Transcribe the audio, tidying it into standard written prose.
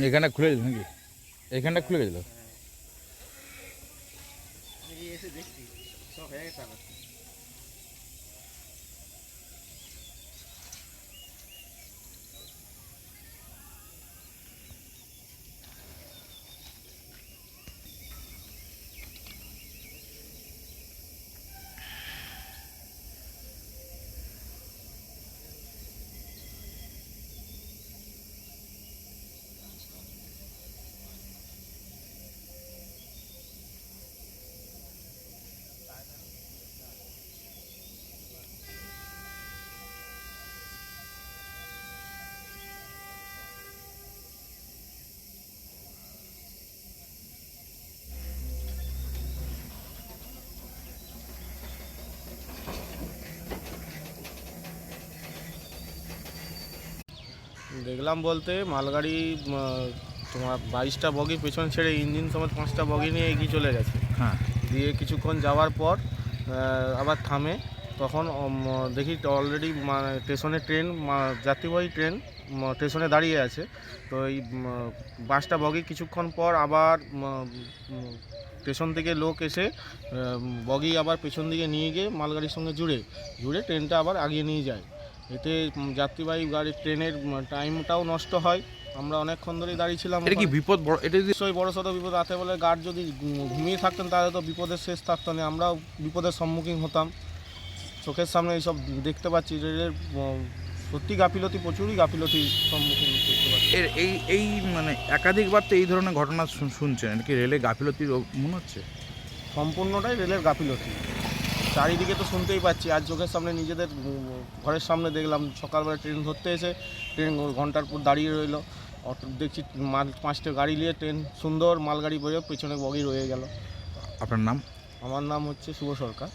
এখানটা খুলে দিল নাকি? এখানটা খুলে গেছিল। এসে দেখছি সব হয়ে গেছে। দেখলাম বলতে মালগাড়ি তোমার 22টা বগি পেছন ছেড়ে ইঞ্জিন সমেত 5টা বগি নিয়ে এগিয়ে চলে গেছে। হ্যাঁ, দিয়ে কিছুক্ষণ যাওয়ার পর আবার থামে। তখন দেখি অলরেডি স্টেশনে ট্রেন, যাত্রীবাহী ট্রেন স্টেশনে দাঁড়িয়ে আছে। তো এই 5টা বগি কিছুক্ষণ পর আবার স্টেশন থেকে লোক এসে বগি আবার পেছন দিকে নিয়ে গিয়ে মালগাড়ির সঙ্গে জুড়ে ট্রেনটা আবার আগিয়ে নিয়ে যায়। এতে যাত্রীবাহী গাড়ির ট্রেনের টাইমটাও নষ্ট হয়। আমরা অনেকক্ষণ ধরেই দাঁড়িয়েছিলাম। এটা কি বিপদ? বড় এটা যদি নিশ্চয়ই বড় সড়ো বিপদ। রাতে বলে গার্ড যদি ঘুমিয়ে থাকতেন তাহলে তো বিপদের শেষ থাকতো না, আমরাও বিপদের সম্মুখীন হতাম। চোখের সামনে এইসব দেখতে পাচ্ছি। রেলের সত্যি গাফিলতি, প্রচুরই গাফিলতির সম্মুখীন দেখতে পাচ্ছি। এই মানে একাধিকবার তো এই ধরনের ঘটনা শুনছেন, এটা কি রেলে গাফিলতির মনে হচ্ছে? সম্পূর্ণটাই রেলের গাফিলতি। চারিদিকে তো শুনতেই পাচ্ছি। আর চোখের সামনে নিজেদের ঘরের সামনে দেখলাম সকালবেলা ট্রেন ধরতে এসে ট্রেন ঘন্টার পর দাঁড়িয়ে রইলো। অটো দেখছি 5টা গাড়ি নিয়ে ট্রেন সুন্দর মালগাড়ি বেরোয়, পেছনে বগি রয়ে গেল। আপনার নাম? আমার নাম হচ্ছে শুভ সরকার।